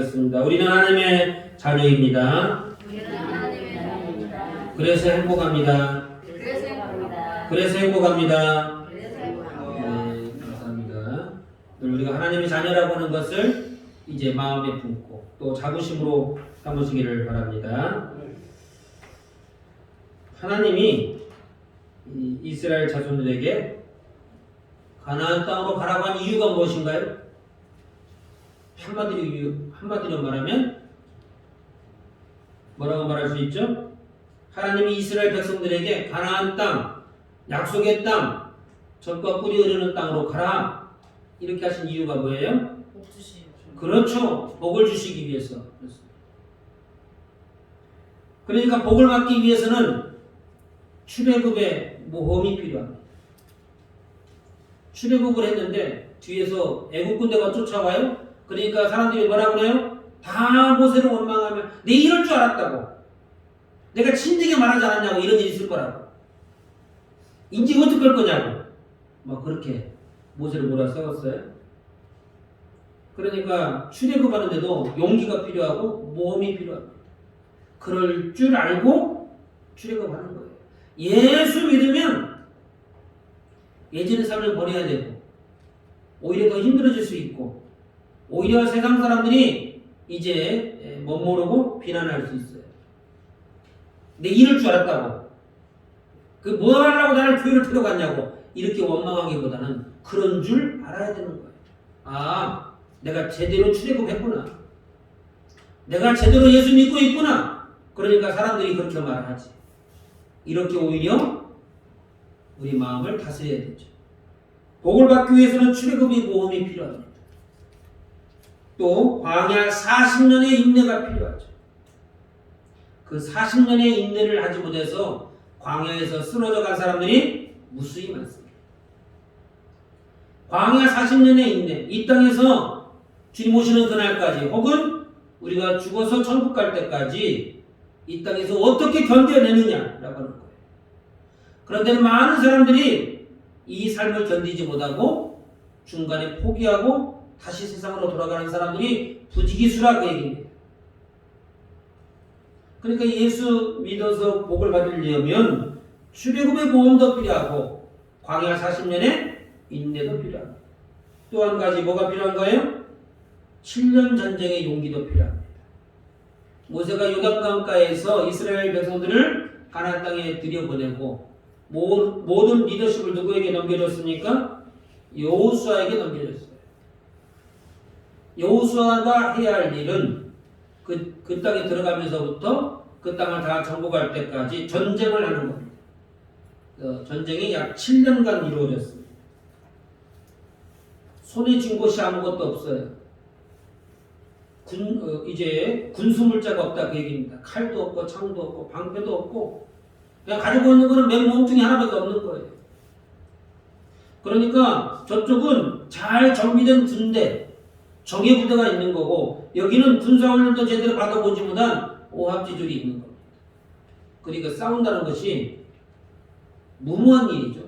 습니다. 우리는 하나님의 자녀입니다. 그래서 행복합니다. 그래서 행복합니다. 네, 감사합니다. 우리가 하나님의 자녀라고 하는 것을 이제 마음에 품고 또 자부심으로 삼으시기를 바랍니다. 하나님이 이스라엘 자손들에게 가나안 땅으로 가라고 한 이유가 무엇인가요? 한마디로 말하면 뭐라고 말할 수 있죠? 하나님이 이스라엘 백성들에게 가나안 땅, 약속의 땅, 젖과 꿀이 흐르는 땅으로 가라 이렇게 하신 이유가 뭐예요? 복 주시죠. 그렇죠. 복을 주시기 위해서. 그러니까 복을 받기 위해서는 출애굽의 모험이 필요합니다. 출애굽을 했는데 뒤에서 애국 군대가 쫓아와요. 그러니까 사람들이 뭐라고 그래요? 다 모세를 원망하면 내 이럴 줄 알았다고. 내가 진작에 말하지 않았냐고. 이런 일이 있을 거라고. 인지 어떻게 할 거냐고. 막 그렇게 모세를 몰아세웠어요. 그러니까 출애굽하는데도 용기가 필요하고 모험이 필요합니다. 그럴 줄 알고 출애굽하는 거예요. 예수 믿으면 예전의 삶을 버려야 되고 오히려 더 힘들어질 수 있고 오히려 세상 사람들이 이제 못 모르고 비난할 수 있어요. 내 이럴 줄 알았다고. 그 뭐 하려고 나를 교회를 데려갔냐고. 이렇게 원망하기보다는 그런 줄 알아야 되는 거예요. 아, 내가 제대로 출애굽했구나. 내가 제대로 예수 믿고 있구나. 그러니까 사람들이 그렇게 말하지. 이렇게 오히려 우리 마음을 다스려야 되죠. 복을 받기 위해서는 출애굽의 모험이 필요합니다. 또 광야 40년의 인내가 필요하죠. 그 40년의 인내를 하지 못해서 광야에서 쓰러져 간 사람들이 무수히 많습니다. 광야 40년의 인내, 이 땅에서 주님 오시는 그날까지 혹은 우리가 죽어서 천국 갈 때까지 이 땅에서 어떻게 견뎌내느냐라고 하는 거예요. 그런데 많은 사람들이 이 삶을 견디지 못하고 중간에 포기하고 다시 세상으로 돌아가는 사람들이 부지기수라 그 얘기입니다. 그러니까 예수 믿어서 복을 받으려면 출애굽의 모험도 필요하고 광야 40년의 인내도 필요합니다. 또 한 가지 뭐가 필요한가요? 7년 전쟁의 용기도 필요합니다. 모세가 요단강가에서 이스라엘 백성들을 가나안 땅에 들여보내고 모든 리더십을 누구에게 넘겨줬습니까? 여호수아에게 넘겨줬어요. 여호수아가 해야 할 일은 그 땅에 들어가면서부터 그 땅을 다 정복할 때까지 전쟁을 하는 겁니다. 전쟁이 약 7년간 이루어졌습니다. 손에 쥔 곳이 아무것도 없어요. 이제 군수물자가 없다 그 얘기입니다. 칼도 없고 창도 없고 방패도 없고 그냥 가지고 있는 거는 맨 몸뚱이 하나밖에 없는 거예요. 그러니까 저쪽은 잘 정비된 군대 정예 부대가 있는 거고 여기는 군사훈련도 제대로 받아보지 못한 오합지졸이 있는 겁니다. 그러니까 싸운다는 것이 무모한 일이죠.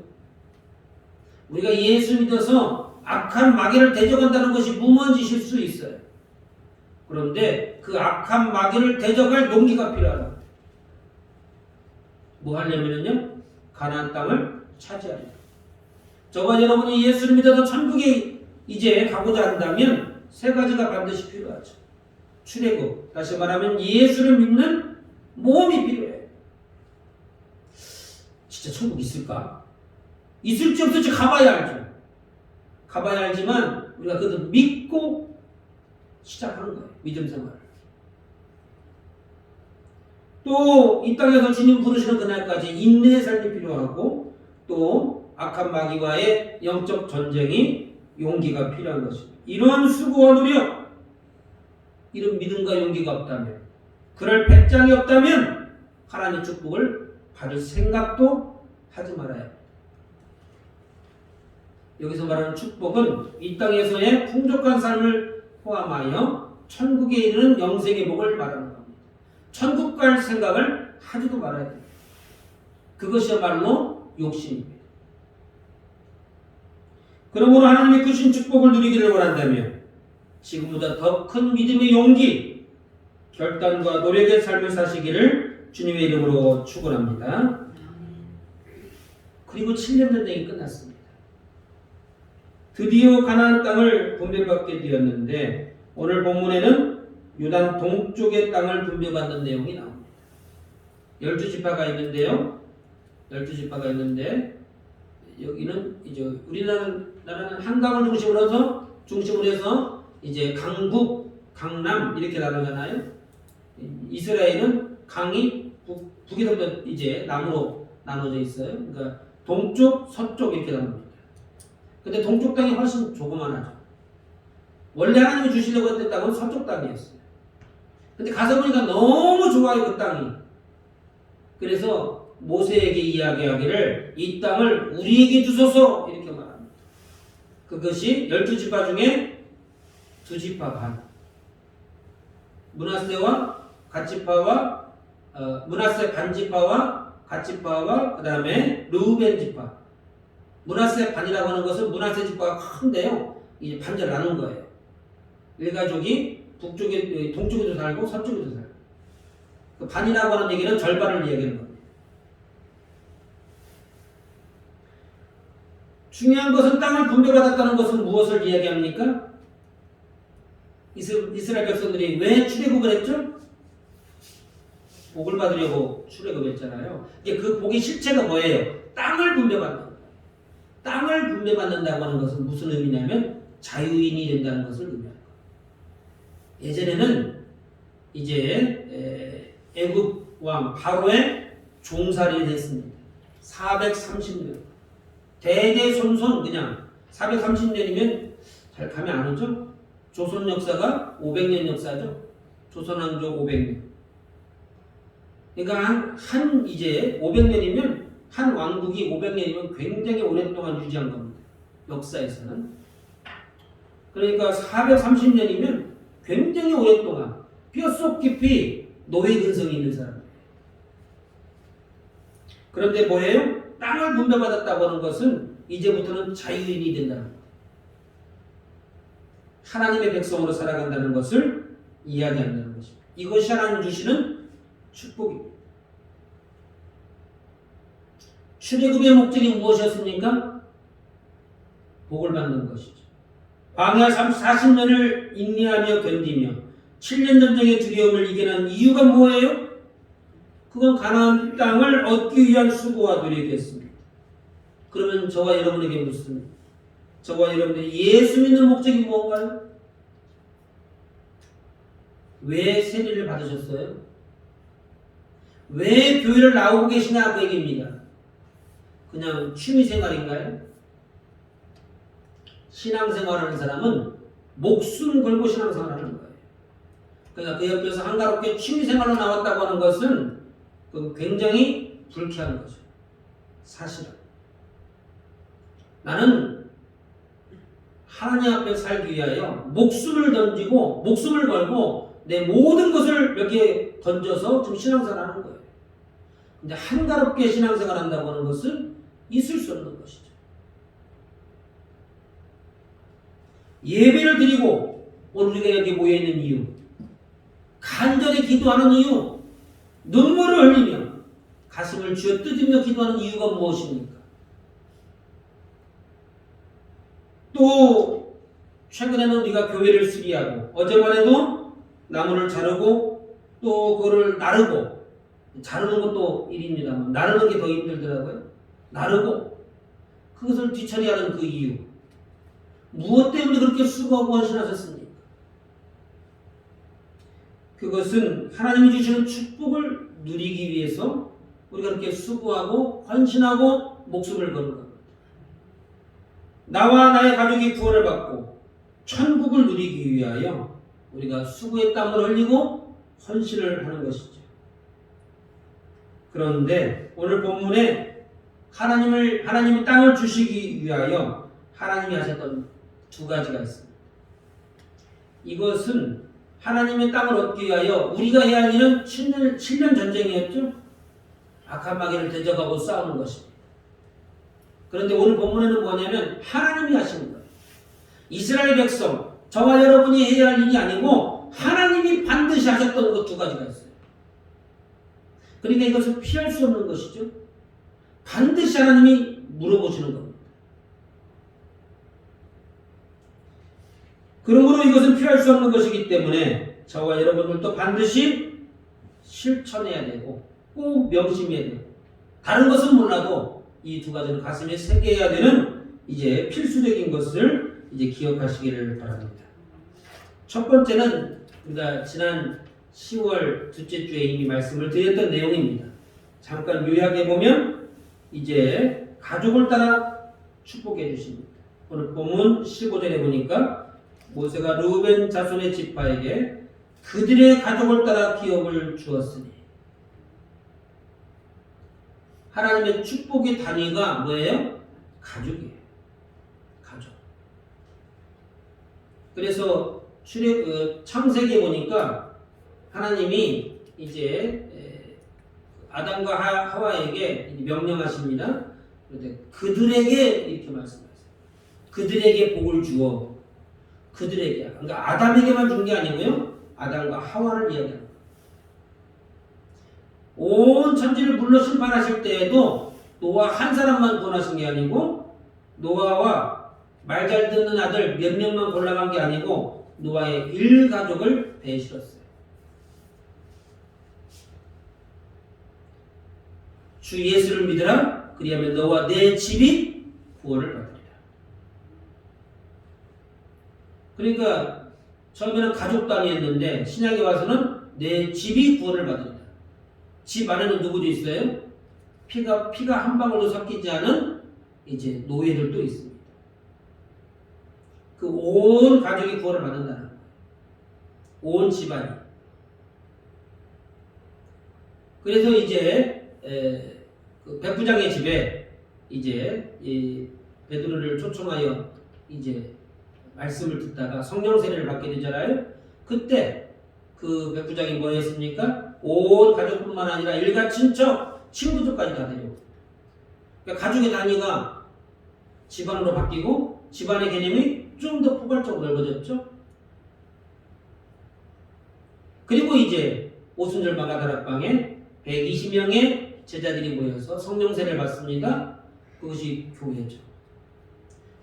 우리가 예수 믿어서 악한 마귀를 대적한다는 것이 무모한 짓일 수 있어요. 그런데 그 악한 마귀를 대적할 용기가 필요하다. 뭐 하려면요? 가나안 땅을 차지하려. 저와 여러분이 예수를 믿어서 천국에 이제 가고자 한다면 세 가지가 반드시 필요하죠. 출애굽, 다시 말하면 예수를 믿는 모험이 필요해요. 진짜 천국 있을까? 있을지 없을지 가봐야 알죠. 가봐야 알지만 우리가 그것을 믿고 시작하는 거예요. 믿음 생활을. 또 이 땅에서 주님 부르시는 그날까지 인내의 삶이 필요하고 또 악한 마귀와의 영적 전쟁이 용기가 필요한 것입니다. 이런 수고와 노력, 이런 믿음과 용기가 없다면, 그럴 배짱이 없다면 하나님의 축복을 받을 생각도 하지 말아야 합니다. 여기서 말하는 축복은 이 땅에서의 풍족한 삶을 포함하여 천국에 이르는 영생의 복을 말하는 겁니다. 천국 갈 생각을 하지도 말아야 됩니다. 그것이야말로 욕심입니다. 그러므로 하나님의 크신 축복을 누리기를 원한다면 지금보다 더 큰 믿음의 용기, 결단과 노력의 삶을 사시기를 주님의 이름으로 축원합니다. 그리고 7년 전쟁이 끝났습니다. 드디어 가나안 땅을 분배받게 되었는데 오늘 본문에는 요단 동쪽의 땅을 분배받는 내용이 나옵니다. 12지파가 있는데요. 12지파가 있는데 여기는 이제 우리나라는 한강을 중심으로 해서 이제 강북, 강남 이렇게 나누잖아요. 이스라엘은 강이 북에서부터 이제 남으로 나눠져 있어요. 그러니까 동쪽, 서쪽 이렇게 나눕니다. 근데 동쪽 땅이 훨씬 조그만하죠. 원래 하나님이 주시려고 했던 땅은 서쪽 땅이었어요. 근데 가서 보니까 너무 좋아요, 그 땅이. 그래서 모세에게 이야기하기를 이 땅을 우리에게 주소서 이렇게 말합니다. 그것이 12지파 중에 2지파 반. 므낫세와 갓지파와 므낫세 반지파와 갓지파와 그 다음에 르우벤 지파. 므낫세 반이라고 하는 것은 므낫세 지파가 큰데요. 이제 반절 나눈 거예요. 일가족이 북쪽에 동쪽에도 살고 서쪽에도 살고. 그 반이라고 하는 얘기는 절반을 이야기하는 겁니다. 중요한 것은 땅을 분배받았다는 것은 무엇을 이야기합니까? 이스라엘 백성들이 왜 출애굽을 했죠? 복을 받으려고 출애굽했잖아요. 이제 그 복의 실체가 뭐예요? 땅을 분배받는. 땅을 분배받는다고 하는 것은 무슨 의미냐면 자유인이 된다는 것을 의미합니다. 예전에는 이제 애굽 왕 바로의 종살이를 했습니다. 430년. 대대손손 그냥 430년이면 잘 감이 안 오죠? 조선 역사가 500년 역사죠. 조선왕조 500년. 그러니까 한 이제 500년이면 한 왕국이 500년이면 굉장히 오랫동안 유지한 겁니다. 역사에서는. 그러니까 430년이면 굉장히 오랫동안 뼛속 깊이 노예 근성이 있는 사람. 그런데 뭐예요? 땅을 분배받았다고 하는 것은 이제부터는 자유인이 된다는 것. 하나님의 백성으로 살아간다는 것을 이야기한다는 것입니다. 이것이 하나님 주시는 축복입니다. 출애굽의 목적이 무엇이었습니까? 복을 받는 것이죠. 광야 40년을 인내하며 견디며 7년 전쟁의 두려움을 이겨낸 이유가 뭐예요? 그건 가나안 땅을 얻기 위한 수고와 노력이었습니다. 그러면 저와 여러분에게 묻습니다. 저와 여러분들이 예수 믿는 목적이 뭔가요? 왜 세례를 받으셨어요? 왜 교회를 나오고 계시냐 그 얘기입니다. 그냥 취미생활인가요? 신앙생활하는 사람은 목숨 걸고 신앙생활하는 거예요. 그러니까 그 옆에서 한가롭게 취미생활로 나왔다고 하는 것은 굉장히 불쾌한 거죠. 사실은. 나는 하나님 앞에 살기 위하여 목숨을 던지고 목숨을 걸고 내 모든 것을 몇 개 던져서 좀 신앙생활 하는 거예요. 근데 한가롭게 신앙생활 한다고 하는 것은 있을 수 없는 것이죠. 예배를 드리고 오늘 우리가 여기 모여있는 이유, 간절히 기도하는 이유, 눈물을 흘리며 가슴을 쥐어뜯으며 기도하는 이유가 무엇입니까? 또 최근에는 우리가 교회를 수리하고 어제만해도 나무를 자르고 또 그거를 나르고, 자르는 것도 일입니다만 나르는 게 더 힘들더라고요. 나르고 그것을 뒤처리하는 그 이유, 무엇 때문에 그렇게 수고하고 헌신하셨습니까? 그것은 하나님이 주시는 축복을 누리기 위해서 우리가 그렇게 수고하고 헌신하고 목숨을 거는 겁니다. 나와 나의 가족이 구원을 받고 천국을 누리기 위하여 우리가 수고의 땀을 흘리고 헌신을 하는 것이죠. 그런데 오늘 본문에 하나님이 땅을 주시기 위하여 하나님이 하셨던 두 가지가 있습니다. 이것은 하나님의 땅을 얻기 위하여 우리가 해야 할 일은 7년 전쟁이었죠. 악한 마귀를 대적하고 싸우는 것입니다. 그런데 오늘 본문에는 뭐냐면 하나님이 하시는 거예요. 이스라엘 백성 저와 여러분이 해야 할 일이 아니고 하나님이 반드시 하셨던 것 두 가지가 있어요. 그러니까 이것은 피할 수 없는 것이죠. 반드시 하나님이 물어보시는 겁니다. 그러므로 이것은 피할 수 없는 것이기 때문에 저와 여러분들도 반드시 실천해야 되고 꼭 명심해야 되고 다른 것은 몰라도 이 두 가지는 가슴에 새겨야 되는 이제 필수적인 것을 이제 기억하시기를 바랍니다. 첫 번째는 우리가 지난 10월 둘째 주에 이미 말씀을 드렸던 내용입니다. 잠깐 요약해 보면 이제 가족을 따라 축복해 주십니다. 오늘 본문 15절에 보니까 모세가 르우벤 자손의 지파에게 그들의 가족을 따라 기업을 주었으니 하나님의 축복의 단위가 뭐예요? 가족이에요. 가족. 그래서 창세기에 보니까 하나님이 이제 아담과 하와에게 명령하십니다. 그런데 그들에게 이렇게 말씀하세요. 그들에게 복을 주어 그들에게 그러니까 아담에게만 준 게 아니고요. 아담과 하와를 이야기합니다. 온 천지를 물로 심판하실 때에도 노아 한 사람만 구원하신 게 아니고 노아와 말 잘 듣는 아들 몇 명만 골라간 게 아니고 노아의 일가족을 배에 실었어요. 주 예수를 믿으라. 그리하면 너와 내 집이 구원을 받으리라. 그러니까 처음에는 가족 단위였는데 신약에 와서는 내 집이 구원을 받으리라. 집 안에는 누구도 있어요? 피가 한 방울도 섞이지 않은 이제 노예들도 있습니다. 그 온 가족이 구원을 받는다는 거예요. 온 집안이. 그래서 이제 그 백부장의 집에 이제 이 베드로를 초청하여 이제 말씀을 듣다가 성령 세례를 받게 되잖아요. 그때 그 백부장이 뭐 했습니까? 온 가족뿐만 아니라 일가 친척, 친구들까지 다 데려오고. 그러니까 가족의 단위가 집안으로 바뀌고 집안의 개념이 좀 더 포괄적으로 넓어졌죠. 그리고 이제 오순절 마가다락방에 120명의 제자들이 모여서 성령 세례를 받습니다. 그것이 교회죠.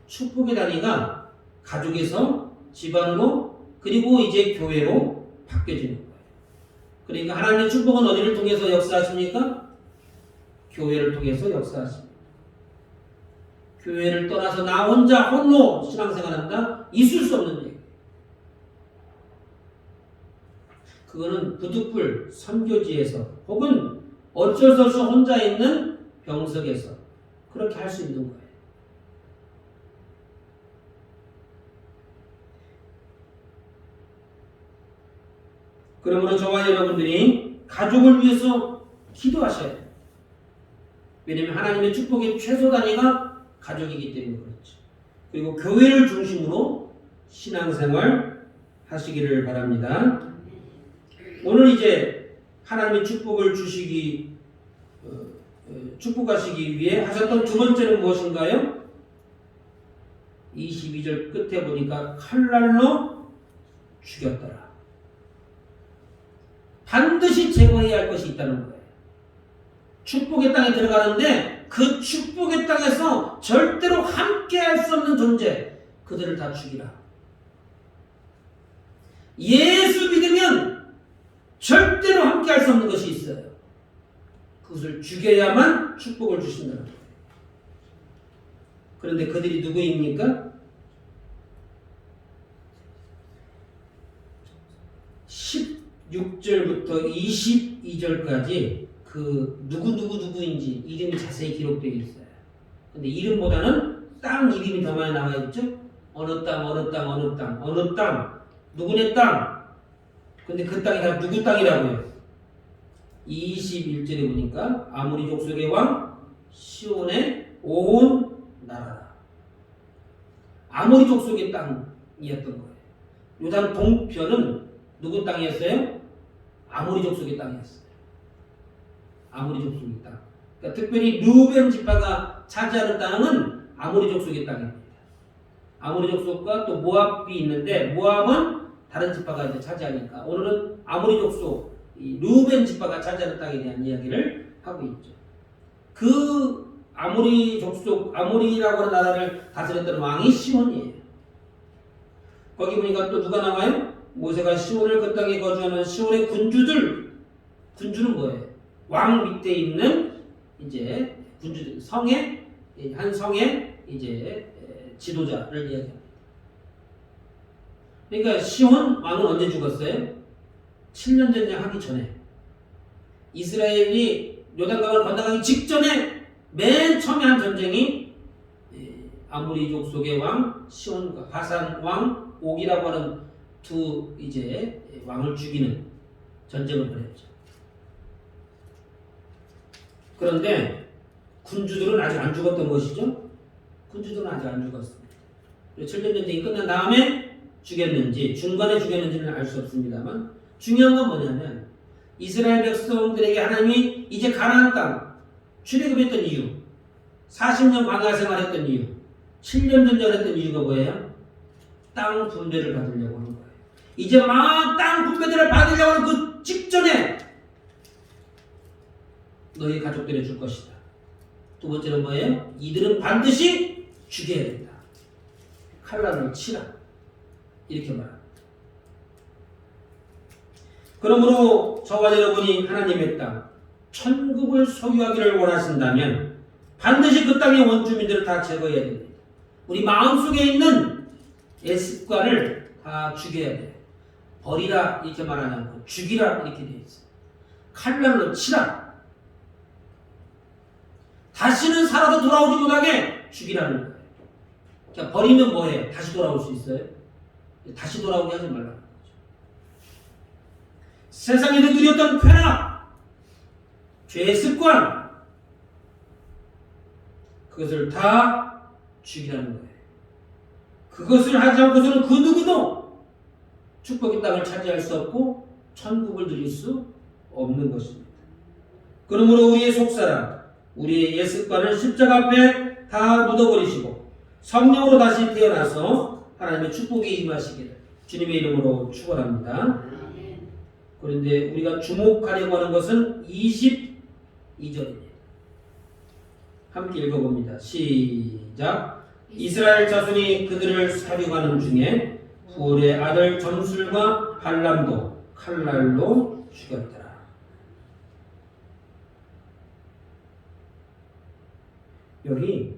축복의 단위가 가족에서 집안으로 그리고 이제 교회로 바뀌어지는 거예요. 그러니까 하나님의 축복은 어디를 통해서 역사하십니까? 교회를 통해서 역사하십니다. 교회를 떠나서 나 혼자 홀로 신앙생활한다? 있을 수 없는 얘기예요. 그거는 부득불 선교지에서 혹은 어쩔 수 없이 혼자 있는 병석에서 그렇게 할 수 있는 거예요. 그러므로 저와 여러분들이 가족을 위해서 기도하셔야 돼요. 왜냐하면 하나님의 축복의 최소 단위가 가족이기 때문에 그렇죠. 그리고 교회를 중심으로 신앙생활 하시기를 바랍니다. 오늘 이제 하나님의 축복을 축복하시기 위해 하셨던 두 번째는 무엇인가요? 22절 끝에 보니까 칼날로 죽였더라. 반드시 제거해야 할 것이 있다는 거예요. 축복의 땅에 들어가는데 그 축복의 땅에서 절대로 함께 할 수 없는 존재, 그들을 다 죽이라. 예수 믿으면 절대로 함께 할 수 없는 것이 있어요. 그것을 죽여야만 축복을 주신다는 거예요. 그런데 그들이 누구입니까? 16절부터 22절까지 그 누구인지 이름이 자세히 기록되어 있어요. 근데 이름보다는 땅 이름이 더 많이 나와 있죠? 어느 땅, 누구네 땅. 근데 그 땅이 다 누구 땅이라고요? 21절에 보니까 아모리 족속의 왕 시온의 온 나라라. 아모리 족속의 땅이었던 거예요. 요단 동편은 누구 땅이었어요? 아모리 족속의 땅이었어요. 아모리 족속의 땅. 그러니까 특별히 르우벤 지파가 차지하는 땅은 아모리 족속의 땅입니다. 아모리 족속과 또 모압이 있는데 모압은 다른 지파가 이제 차지하니까 오늘은 아모리 족속 이 르우벤 지파가 차지하는 땅에 대한 이야기를 하고 있죠. 그 아모리 족속 아모리라고 하는 나라를 다스렸던 왕이 시온이에요. 거기 보니까 또 누가 나와요? 모세가 시온을 그 땅에 거주하는 시온의 군주는 뭐예요? 왕 밑에 있는 이제 군주들 성의 한 성의 이제 지도자를 이야기합니다. 그러니까 시온 왕은 언제 죽었어요? 7년 전쟁 하기 전에 이스라엘이 요단강을 건너가기 직전에 맨 처음에 한 전쟁이 아모리 족속의 왕 시온과 바산 왕 옥이라고 하는 두 이제 왕을 죽이는 전쟁을 벌였죠. 그런데 군주들은 아직 안 죽었던 것이죠. 군주들은 아직 안 죽었습니다. 7년 전쟁이 끝난 다음에 죽였는지 중간에 죽였는지는 알 수 없습니다만 중요한 건 뭐냐면 이스라엘 백성들에게 하나님이 이제 가나안 땅 출애굽했던 이유 40년 광야 생활했던 이유 7년 전쟁했던 이유가 뭐예요? 땅 분배를 받으려고 하는 거예요. 이제 막 땅 분배들을 받으려고 하는 그 직전에 너희 가족들에 줄 것이다. 두 번째는 뭐예요? 이들은 반드시 죽여야 된다. 칼날을 치라. 이렇게 말합니다. 그러므로 저와 여러분이 하나님의 땅, 천국을 소유하기를 원하신다면 반드시 그 땅의 원주민들을 다 제거해야 됩니다. 우리 마음속에 있는 습관을 다 죽여야 돼요. 버리라 이렇게 말하지 않고 죽이라 이렇게 되어 있어요. 칼날로 치라. 다시는 살아도 돌아오지 못하게 죽이라는 거예요. 그러니까 버리면 뭐예요? 다시 돌아올 수 있어요? 다시 돌아오게 하지 말라는 거죠. 세상에서 누렸던 쾌락, 죄의 습관, 그것을 다 죽이라는 거예요. 그것을 하지 않고서는 그 누구도 축복의 땅을 차지할 수 없고 천국을 누릴 수 없는 것입니다. 그러므로 우리의 속사람, 우리의 옛습관을 십자가 앞에 다 묻어버리시고 성령으로 다시 태어나서 하나님의 축복이 임하시기를 주님의 이름으로 축원합니다. 그런데 우리가 주목하려고 하는 것은 22절입니다. 함께 읽어봅니다. 시작. 이스라엘 자손이 그들을 사륙하는 중에 부올의 아들 점술과 발람도 칼날로 죽였더라. 여기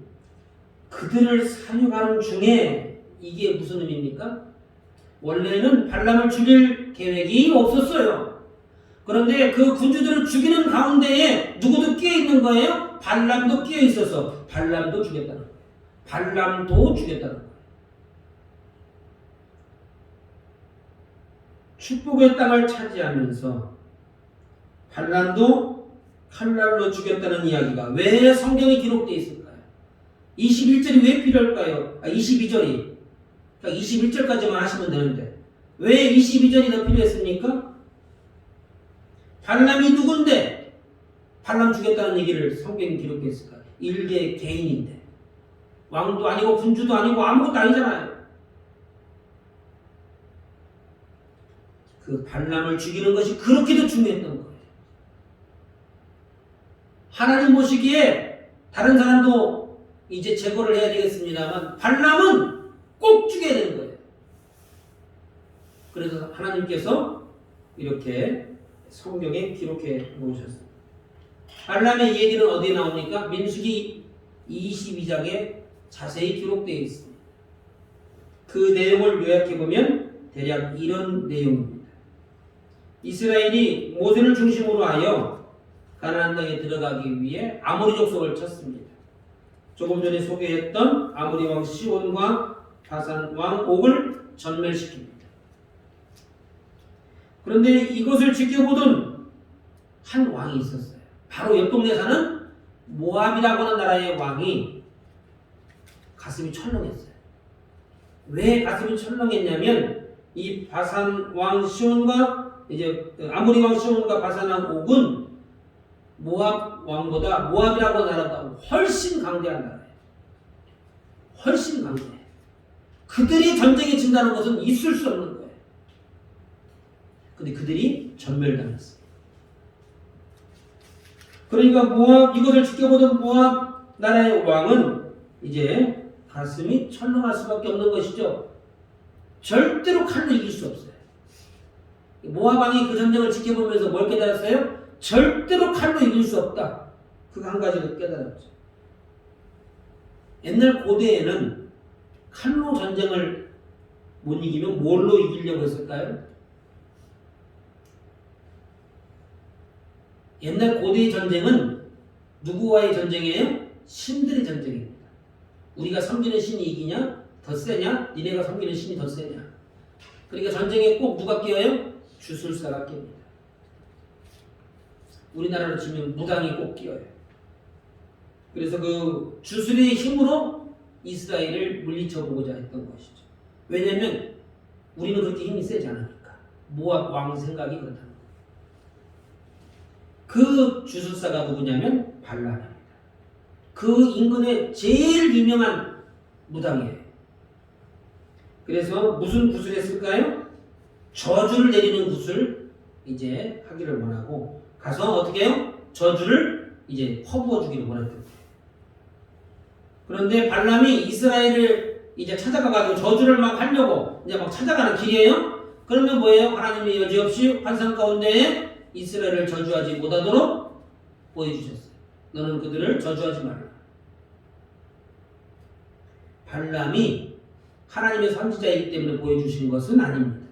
그들을 사륙하는 중에 이게 무슨 의미입니까? 원래는 발람을 죽일 계획이 없었어요. 그런데 그 군주들을 죽이는 가운데에 누구도 끼어 있는 거예요? 발람도 끼어 있어서 발람도 죽였다는 거예요. 발람도 죽였다는 거예요. 축복의 땅을 차지하면서 발람도 칼날로 죽였다는 이야기가 왜 성경에 기록되어 있을까요? 21절이 왜 필요할까요? 22절이. 그러니까 21절까지만 하시면 되는데 왜 22절이 더 필요했습니까? 발람이 누군데 발람 죽였다는 얘기를 성경에 기록했을까요? 일개 개인인데 왕도 아니고 군주도 아니고 아무것도 아니잖아요. 그 발람을 죽이는 것이 그렇게도 중요했던 거예요. 하나님 보시기에 다른 사람도 이제 제거를 해야 되겠습니다만 발람은 꼭 죽여야 되는 거예요. 그래서 하나님께서 이렇게 성경에 기록해 놓으셨습니다. 발람의 얘기는 어디에 나옵니까? 민수기 22장에 자세히 기록되어 있습니다. 그 내용을 요약해보면 대략 이런 내용입니다. 이스라엘이 모세를 중심으로 하여 가나안 땅에 들어가기 위해 아모리 족속을 쳤습니다. 조금 전에 소개했던 아모리 왕 시온과 바산 왕 옥을 전멸시킵니다. 그런데 이것을 지켜보던 한 왕이 있었어요. 바로 옆 동네 사는 모압이라고 하는 나라의 왕이 가슴이 철렁했어요. 왜 가슴이 철렁했냐면 이 바산 왕 시온과 이제 아모리 왕 시온과 바산 왕 옥은 모압 왕보다 모압이라고 하는 나라보다 훨씬 강대한 나라예요. 훨씬 강대. 그들이 전쟁에 진다는 것은 있을 수 없는 거예요. 근데 그들이 전멸당했어요. 그러니까 모압, 이것을 지켜보던 모압 나라의 왕은 이제 가슴이 철렁할 수밖에 없는 것이죠. 절대로 칼로 이길 수 없어요. 모압 왕이 그 전쟁을 지켜보면서 뭘 깨달았어요? 절대로 칼로 이길 수 없다. 그거 한 가지를 깨달았죠. 옛날 고대에는 칼로 전쟁을 못 이기면 뭘로 이기려고 했을까요? 옛날 고대의 전쟁은 누구와의 전쟁이에요? 신들의 전쟁입니다. 우리가 섬기는 신이 이기냐? 더 세냐? 니네가 섬기는 신이 더 세냐? 그러니까 전쟁에 꼭 누가 끼어요? 주술사가 낍니다. 우리나라로 치면 무당이 꼭 끼어요. 그래서 그 주술의 힘으로 이스라엘을 물리쳐보고자 했던 것이죠. 왜냐하면 우리는 그렇게 힘이 세지 않으니까. 모압 왕 생각이 그렇다는 거예요. 그 주술사가 누구냐면 발람입니다. 그 인근의 제일 유명한 무당이에요. 그래서 무슨 구슬을 했을까요? 저주를 내리는 구슬 이제 하기를 원하고 가서 어떻게 해요? 저주를 이제 퍼부어 주기를 원했던 거예요. 그런데 발람이 이스라엘을 이제 찾아가가지고 저주를 막 하려고 이제 막 찾아가는 길이에요. 그러면 뭐예요? 하나님이 여지없이 환상 가운데에 이스라엘을 저주하지 못하도록 보여주셨어요. 너는 그들을 저주하지 말라. 발람이 하나님의 선지자이기 때문에 보여주신 것은 아닙니다.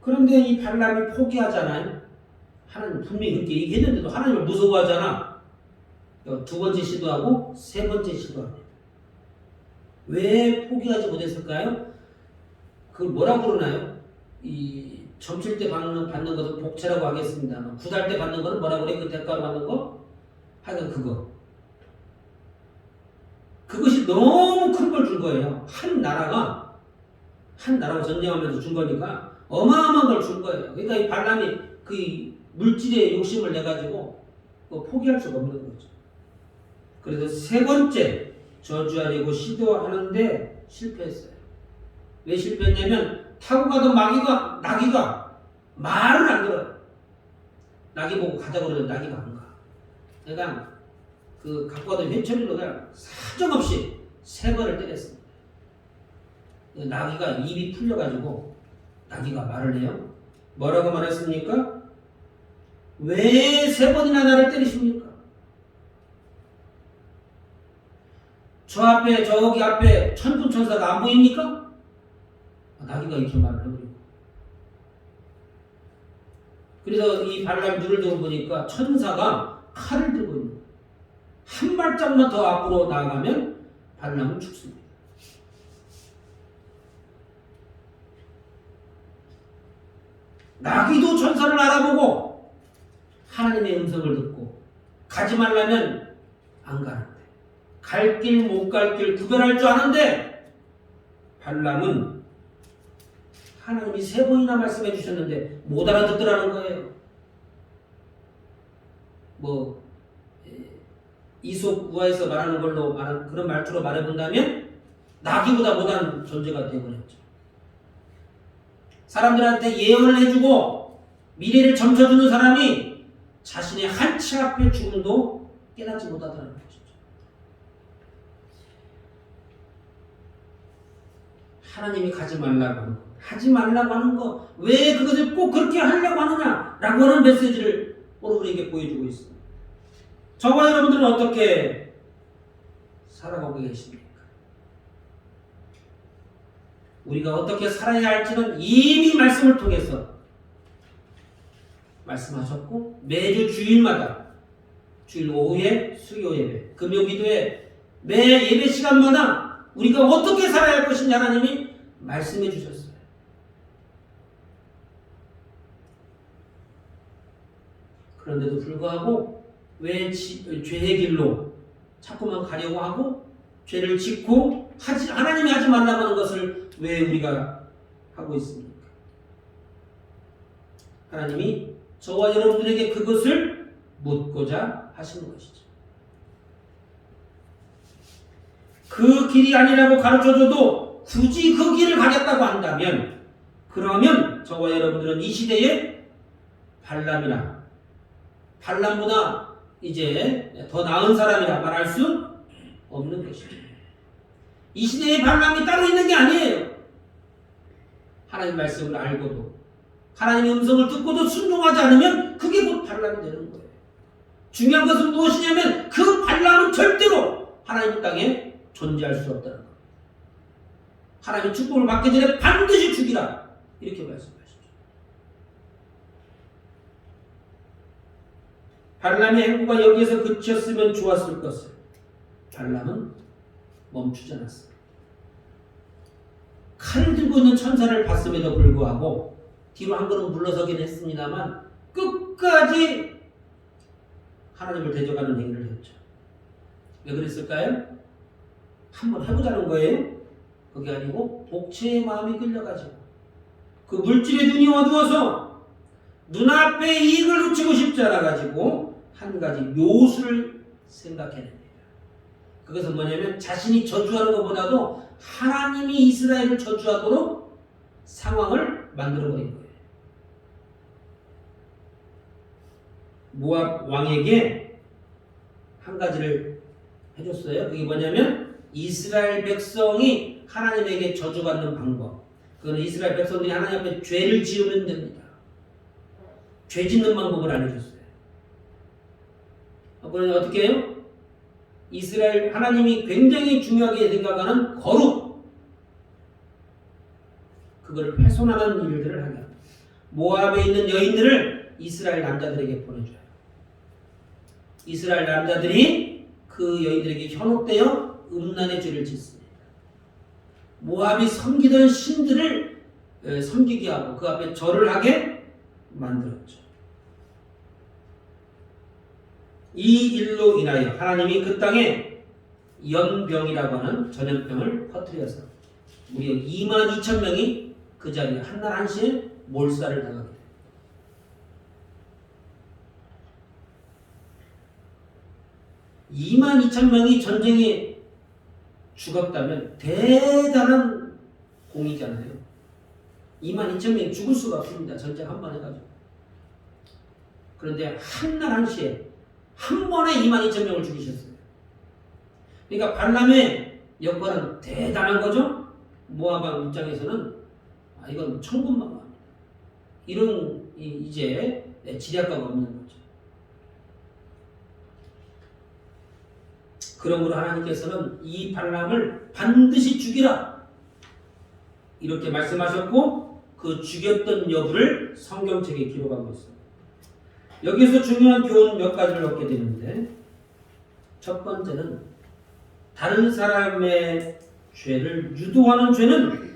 그런데 이 발람이 포기하잖아요. 하나님 분명히 그렇게 얘기했는데도 하나님을 무서워하잖아. 두 번째 시도하고 세 번째 시도합니다. 왜 포기하지 못했을까요? 그걸 뭐라고 그러나요? 이 점칠 때 받는 것은 복채라고 하겠습니다. 굿할 때 받는 거는 뭐라고 그래? 그 대가로 받는 거? 하여간 그거. 그것이 너무 큰 걸 준 거예요. 한 나라가 전쟁하면서 준 거니까 어마어마한 걸 준 거예요. 그러니까 이 발람이 그 물질의 욕심을 내가지고 포기할 수가 없는 거죠. 그래서 세 번째 저주하려고 시도하는데 실패했어요. 왜 실패했냐면 타고 가던 나귀가 말을 안 들어요. 나귀 보고 가자고 그러면 나귀가 안 가. 그러니까 그 갖고 가던 회초리로 그냥 사정없이 세 번을 때렸습니다. 나귀가 입이 풀려가지고 나귀가 말을 해요. 뭐라고 말했습니까? 왜 세 번이나 나를 때리십니까? 저기 앞에 천군천사가 안 보입니까? 나귀가 이렇게 말을 해버리고. 그래서 이 발람 눈을 들어 보니까 천사가 칼을 들고 있는 거예요. 한 발짝만 더 앞으로 나아가면 발람은 죽습니다. 나귀도 천사를 알아보고 하나님의 음성을 듣고 가지 말라면 안 가는데 갈 길 못 갈 길 구별할 줄 아는데 발람은 하나님이 세 번이나 말씀해 주셨는데 못 알아듣더라는 거예요. 이솝 우화에서 말하는 걸로 그런 말투로 말해본다면 나귀보다 못한 존재가 되어버렸죠. 사람들한테 예언을 해주고 미래를 점쳐주는 사람이 자신의 한치 앞의 죽음도 깨닫지 못하더라는 것이죠. 하나님이 가지 말라고 하는 거, 하지 말라고 하는 거, 왜 그것을 꼭 그렇게 하려고 하느냐라고 하는 메시지를 오늘 우리에게 보여주고 있습니다. 저와 여러분들은 어떻게 살아가고 계십니까? 우리가 어떻게 살아야 할지는 이미 말씀을 통해서 말씀하셨고 매주 주일마다 주일 오후에 수요 예배, 금요 기도에 매 예배 시간마다 우리가 어떻게 살아야 할 것인지 하나님이 말씀해 주셨어요. 그런데도 불구하고 왜 죄의 길로 자꾸만 가려고 하고 죄를 짓고 하나님이 하지 말라고 하는 것을 왜 우리가 하고 있습니까? 하나님이 저와 여러분들에게 그것을 묻고자 하시는 것이죠. 그 길이 아니라고 가르쳐줘도 굳이 그 길을 가겠다고 한다면 그러면 저와 여러분들은 이 시대에 발람보다 이제 더 나은 사람이라 말할 수 없는 것이죠. 이 시대에 발람이 따로 있는 게 아니에요. 하나님 말씀을 알고도 하나님의 음성을 듣고도 순종하지 않으면 그게 곧 발람이 되는 거예요. 중요한 것은 무엇이냐면 그 발람은 절대로 하나님 땅에 존재할 수 없다는 것. 하나님의 축복을 받기 전에 반드시 죽이라 이렇게 말씀하시죠. 발람의 행보가 여기에서 그쳤으면 좋았을 것을 발람은 멈추지 않았습니다. 칼을 들고 있는 천사를 봤음에도 불구하고 뒤로 한 걸음 물러서긴 했습니다만 끝까지 하나님을 대적하는 행위를 했죠. 왜 그랬을까요? 한번 해보자는 거예요. 그게 아니고 복체의 마음이 끌려가지고 그 물질의 눈이 어두워서 눈앞의 이익을 놓치고 싶지 않아가지고 한 가지 묘수를 생각해냅니다. 그것은 뭐냐면 자신이 저주하는 것보다도 하나님이 이스라엘을 저주하도록 상황을 만들어버린 거예요. 모압 왕에게 한 가지를 해줬어요. 그게 뭐냐면 이스라엘 백성이 하나님에게 저주받는 방법. 그거는 이스라엘 백성들이 하나님 앞에 죄를 지으면 됩니다. 죄 짓는 방법을 알려줬어요. 그러니 어떻게 해요? 이스라엘 하나님이 굉장히 중요하게 생각하는 거룩, 그걸 훼손하는 일들을 하게 합니다. 모압에 있는 여인들을 이스라엘 남자들에게 보내줘요. 이스라엘 남자들이 그 여인들에게 현혹되어 음란의 죄를 짓습니다. 모압이 섬기던 신들을 섬기게 하고 그 앞에 절을 하게 만들었죠. 이 일로 인하여 하나님이 그 땅에 연병이라고 하는 전염병을 퍼뜨려서 무려 22,000명이 그 자리에 한날 한시에 몰살을 당하게 됩니다. 22,000명이 전쟁에 죽었다면 대단한 공이잖아요. 22,000명이 죽을 수가 없습니다. 전쟁 한 번 해가지고. 그런데 한날 한시에 한 번에 22,000명을 죽이셨어요. 그러니까 발람의 여건은 대단한 거죠. 모압 입장에서는 이건 천군만마입니다. 이런 이제 지략가가 없는 거죠. 그러므로 하나님께서는 이 발람을 반드시 죽이라 이렇게 말씀하셨고 그 죽였던 여부를 성경책에 기록하고 있습니다. 여기서 중요한 교훈 몇 가지를 얻게 되는데 첫 번째는 다른 사람의 죄를 유도하는 죄는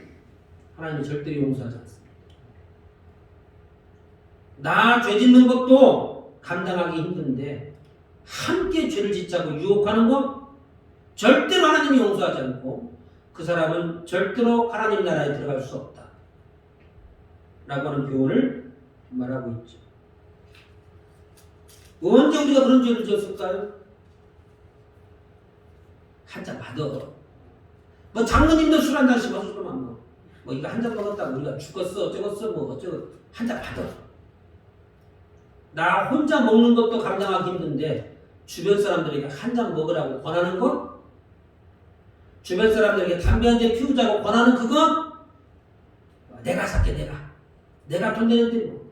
하나님이 절대로 용서하지 않습니다. 나 죄 짓는 것도 감당하기 힘든데 함께 죄를 짓자고 유혹하는 것 절대로 하나님이 용서하지 않고 그 사람은 절대로 하나님 나라에 들어갈 수 없다 라고 하는 교훈을 말하고 있죠. 언제 우리가 그런 죄를 지었을까요? 한잔 받아. 뭐 장로님도 술 한 잔씩 마셔 뭐 이거 한 잔 먹었다고 우리가 죽었어 어쩌겠어 뭐 어쩌고 한 잔 받아. 나 혼자 먹는 것도 감당하기 힘든데 주변 사람들에게 한 잔 먹으라고 권하는 것? 주변 사람들에게 담배 한 잔 피우자고 권하는 그거? 내가 살게 내가 돈 내는데 뭐.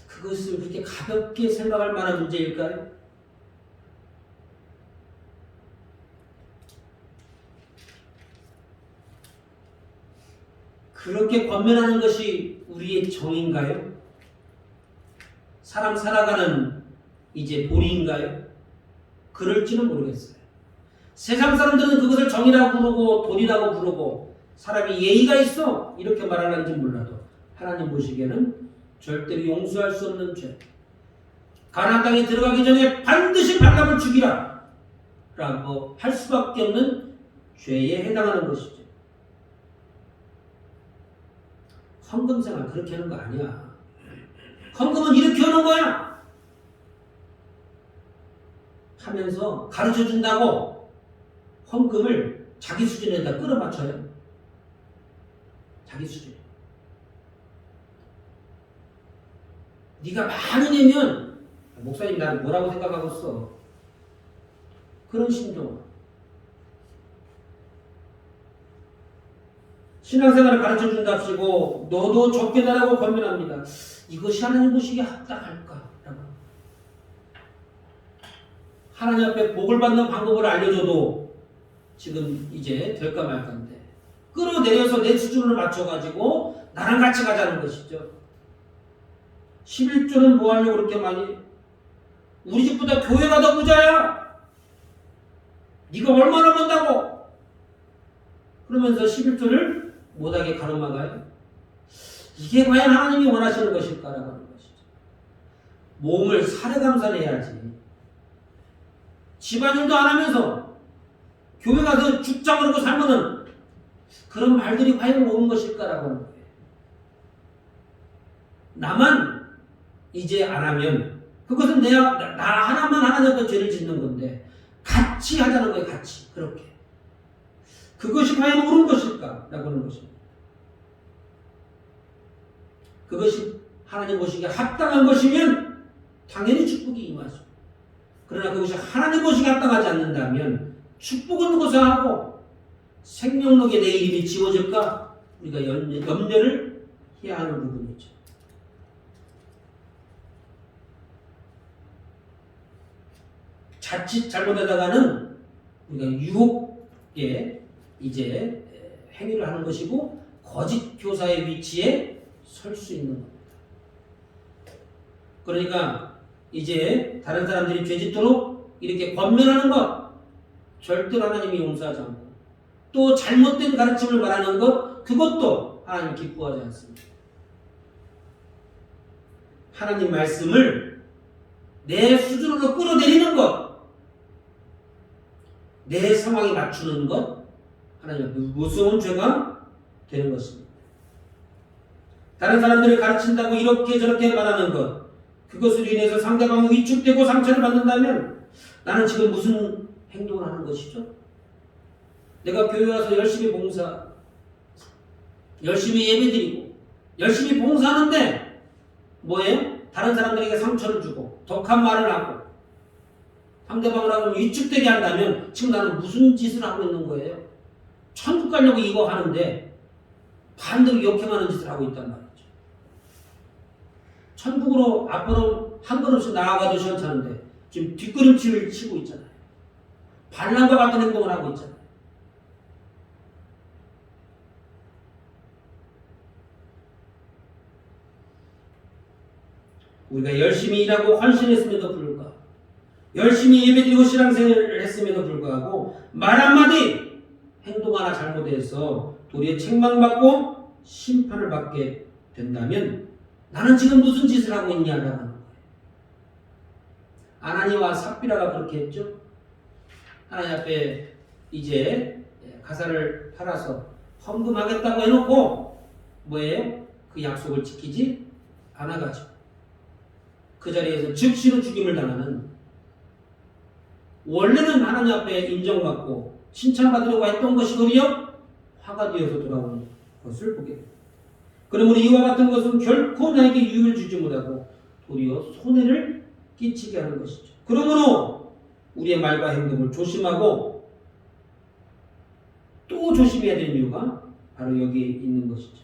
그것을 그렇게 가볍게 생각할 만한 문제일까요? 그렇게 권면하는 것이 우리의 정인가요? 사람 살아가는 이제 도리인가요? 그럴지는 모르겠어요. 세상 사람들은 그것을 정이라고 부르고 도리라고 부르고 사람이 예의가 있어 이렇게 말하는지 몰라도 하나님 보시기에는 절대로 용서할 수 없는 죄. 가나안 땅에 들어가기 전에 반드시 발람을 죽이라 라고 할 수밖에 없는 죄에 해당하는 것이죠. 헌금생활 그렇게 하는 거 아니야. 헌금은 이렇게 하는 거야 하면서 가르쳐준다고 헌금을 자기 수준에다 끌어맞춰요. 자기 수준. 네가 많이 내면 목사님 나는 뭐라고 생각하고 있어. 그런 심정. 신앙생활을 가르쳐준답시고 너도 적게 달라고 권면합니다. 이것이 하나님 보시기에 합당할까? 하나님 앞에 복을 받는 방법을 알려줘도 지금 이제 될까 말까인데 끌어내려서 내 수준을 맞춰가지고 나랑 같이 가자는 것이죠. 11조는 뭐 하려고 그렇게 많이? 우리 집보다 교회가 더 부자야. 네가 얼마나 번다고? 그러면서 11조를 못하게 가로막아요. 이게 과연 하나님이 원하시는 것일까라고 하는 것이죠. 몸을 살해감산해야지. 집안일도 안 하면서 교회 가서 죽자 그러고 살면은 그런 말들이 과연 옳은 것일까라고 하는 거예요. 나만 이제 안 하면 그것은 나 하나만 하나님 앞에 죄를 짓는 건데 같이 하자는 거예요. 같이. 그렇게. 그것이 과연 옳은 것일까라고 하는 것입니다. 그것이 하나님 보시기에 합당한 것이면 당연히 축복이 임하죠. 그러나 그것이 하나님 보시기에 합당하지 않는다면 축복은 고사하고 생명록에 내 이름이 지워질까 우리가 염려를 해야 하는 부분이죠. 자칫 잘못하다가는 우리가 유혹에 이제 행위를 하는 것이고 거짓 교사의 위치에 설 수 있는 겁니다. 그러니까 이제 다른 사람들이 죄짓도록 이렇게 권면하는 것 절대로 하나님이 용서하지 않고 또 잘못된 가르침을 말하는 것 그것도 하나님 기뻐하지 않습니다. 하나님 말씀을 내 수준으로 끌어내리는 것 내 상황에 맞추는 것 하나님 무서운 죄가 되는 것입니다. 다른 사람들을 가르친다고 이렇게 저렇게 말하는 것 그것으로 인해서 상대방이 위축되고 상처를 받는다면 나는 지금 무슨 행동을 하는 것이죠? 내가 교회 와서 열심히 봉사 열심히 예배드리고 열심히 봉사하는데 뭐예요? 다른 사람들에게 상처를 주고 독한 말을 하고 상대방을 하면 위축되게 한다면 지금 나는 무슨 짓을 하고 있는 거예요? 천국 가려고 이거 하는데 반대로 역행하는 짓을 하고 있단 말이죠. 천국으로 앞으로 한 번 없이 나아가도 시원찮은데 지금 뒷걸음질을 치고 있잖아요. 반란과 같은 행동을 하고 있잖아요. 우리가 열심히 일하고 헌신했음에도 불구하고 열심히 예배드리고 신앙생활을 했음에도 불구하고 말 한마디 행동 하나 잘못해서 도리어 책망받고 심판을 받게 된다면 나는 지금 무슨 짓을 하고 있냐라고 하는 거예요. 아나니와 삽비라가 그렇게 했죠. 하나님 앞에 이제 가사를 팔아서 헌금하겠다고 해놓고 뭐예요? 그 약속을 지키지 않아가지고 그 자리에서 즉시로 죽임을 당하는 원래는 하나님 앞에 인정받고 칭찬받으려고 했던 것이 도리어 화가 되어서 돌아오는 것을 보게 됩니다. 그러므로 이와 같은 것은 결코 나에게 유익을 주지 못하고 도리어 손해를 끼치게 하는 것이죠. 그러므로 우리의 말과 행동을 조심하고 또 조심해야 되는 이유가 바로 여기에 있는 것이죠.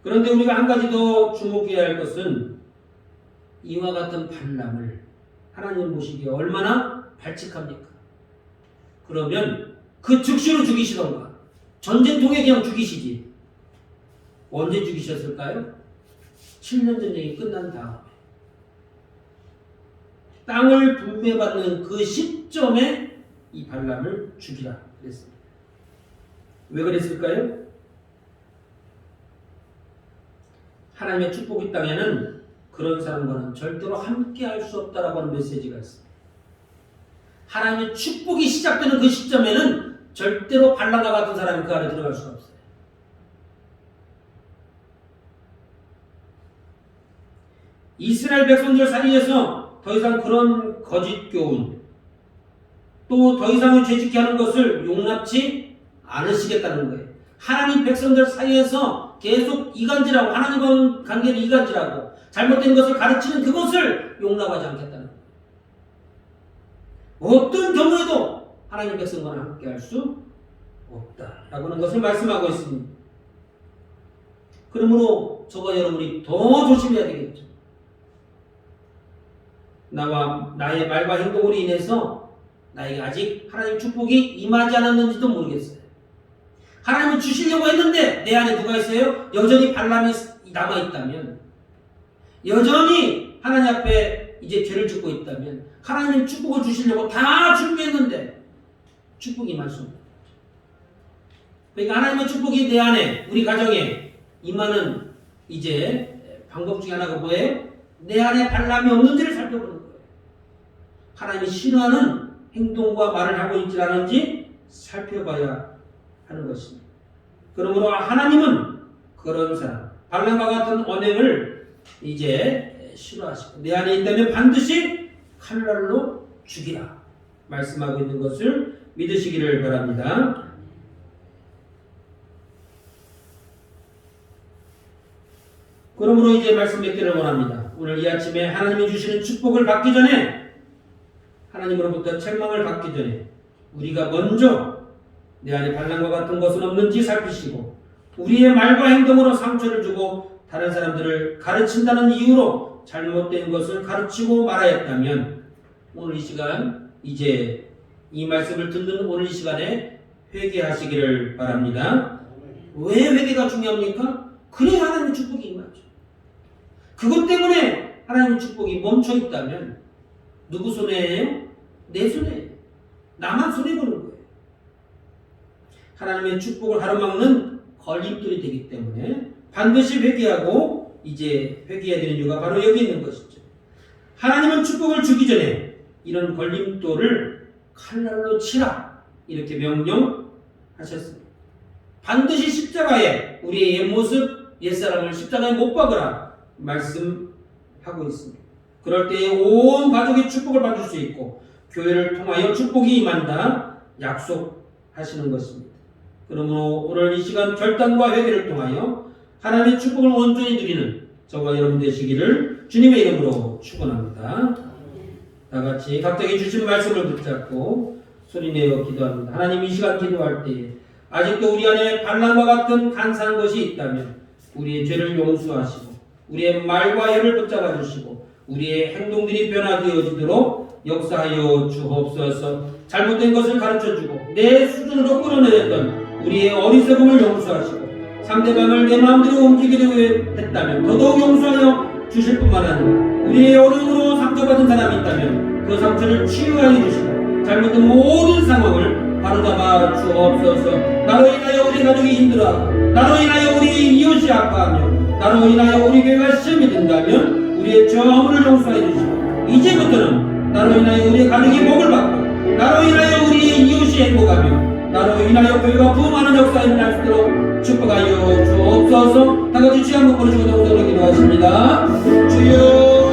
그런데 우리가 한 가지 더 주목해야 할 것은 이와 같은 반람을 하나님 보시기에 얼마나 발칙합니까? 그러면 그 즉시로 죽이시던가 전쟁통에 그냥 죽이시지. 언제 죽이셨을까요? 7년 전쟁이 끝난 다음에 땅을 분배받는 그 시점에 이 발람을 죽이라 그랬습니다. 왜 그랬을까요? 하나님의 축복의 땅에는 그런 사람과는 절대로 함께 할 수 없다라고 하는 메시지가 있습니다. 하나님의 축복이 시작되는 그 시점에는 절대로 발람과 같은 사람이 그 안에 들어갈 수가 없어요. 이스라엘 백성들 사이에서 더 이상 그런 거짓 교훈 또 더 이상의 죄짓게 하는 것을 용납치 않으시겠다는 거예요. 하나님 백성들 사이에서 계속 이간질하고 하나님과의 관계를 이간질하고 잘못된 것을 가르치는 그것을 용납하지 않겠다는 거예요. 어떤 경우에도 하나님 백성과는 함께 할 수 없다라고 하는 것을 말씀하고 있습니다. 그러므로 저와 여러분이 더 조심해야 되겠죠. 나의 말과 행동으로 인해서 나에게 아직 하나님 축복이 임하지 않았는지도 모르겠어요. 하나님은 주시려고 했는데 내 안에 누가 있어요? 여전히 발람이 남아있다면, 여전히 하나님 앞에 이제 죄를 짓고 있다면, 하나님 축복을 주시려고 다 준비했는데 축복이 임할 수 없는 거죠. 그러니까 하나님의 축복이 내 안에, 우리 가정에 임하는 이제 방법 중에 하나가 뭐예요? 내 안에 발람이 없는지를 살펴보는 거예요. 하나님이 싫어하는 행동과 말을 하고 있지 않은지 살펴봐야 하는 것입니다. 그러므로 하나님은 그런 사람, 발람과 같은 언행을 이제 싫어하시고 내 안에 있다면 반드시 칼날로 죽이라 말씀하고 있는 것을 믿으시기를 바랍니다. 그러므로 이제 말씀 맺기를 원합니다. 오늘 이 아침에 하나님이 주시는 축복을 받기 전에, 하나님으로부터 책망을 받기 전에 우리가 먼저 내 안에 반란과 같은 것은 없는지 살피시고, 우리의 말과 행동으로 상처를 주고 다른 사람들을 가르친다는 이유로 잘못된 것을 가르치고 말하였다면, 오늘 이 시간 이제 이 말씀을 듣는 오늘 이 시간에 회개하시기를 바랍니다. 왜 회개가 중요합니까? 그래야 하나님의 축복이 임하죠. 그것 때문에 하나님의 축복이 멈춰 있다면 누구 손해예요? 내 손해예요. 나만 손해보는 거예요. 하나님의 축복을 가로막는 걸림돌이 되기 때문에 반드시 회개하고 이제 회개해야 되는 이유가 바로 여기 있는 것이죠. 하나님은 축복을 주기 전에 이런 걸림돌을 칼날로 치라 이렇게 명령하셨습니다. 반드시 십자가에 우리의 옛모습, 옛사람을 십자가에 못 박으라 말씀하고 있습니다. 그럴 때에 온 가족이 축복을 받을 수 있고 교회를 통하여 축복이 임한다 약속하시는 것입니다. 그러므로 오늘 이 시간 결단과 회개를 통하여 하나님의 축복을 온전히 누리는 저와 여러분 되시기를 주님의 이름으로 축원합니다. 다 같이 각자에게 주신 말씀을 붙잡고 소리내어 기도합니다. 하나님, 이 시간 기도할 때에 아직도 우리 안에 반란과 같은 간사한 것이 있다면 우리의 죄를 용서하시고 우리의 말과 혀를 붙잡아 주시고 우리의 행동들이 변화되어지도록 역사하여 주옵소서. 잘못된 것을 가르쳐주고 내 수준으로 끌어내렸던 우리의 어리석음을 용서하시고 상대방을 내 마음대로 옮기기로 했다면 더더욱 용서하여 주실 뿐만 아니라 우리의 어려움으로 상처받은 사람이 있다면 그 상처를 치유하여 주시고 잘못된 모든 상황을 바로잡아 주옵소서. 나로 인하여 우리 가족이 힘들어하고 나로 인하여 우리 이웃이 아파하며 나로 인하여 우리 교회가 시험이 된다면 우리의 저물을 용서해 주시고 이제부터는 나로 인하여 우리의 가족이 복을 받고 나로 인하여 우리의 이웃이 행복하며 나로 인하여 교회가 부흥하는 역사에 일어날 수 있도록 축복하여 주옵소서. 다같이 주여 한번 부르시고 동서로 기도하십니다. 주여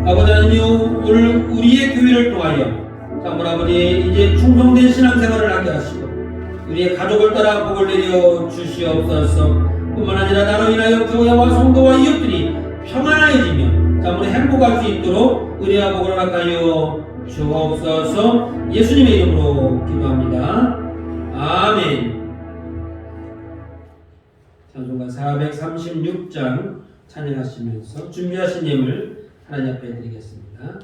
아버지 하나님, 오늘 우리의 교회를 통하여 사물 아버지 이제 충성된 신앙생활을 하게 하시고 우리의 가족을 따라 복을 내려 주시옵소서. 뿐만 아니라 나로 인하여 교회와 성도와 이웃들이 평안해지며 자, 우리 행복할 수 있도록 은혜와 복을 허락하여 주옵소서. 예수님의 이름으로 기도합니다. 아멘. 찬송가 436장 찬양하시면서 준비하신 예물 하나님 앞에 드리겠습니다.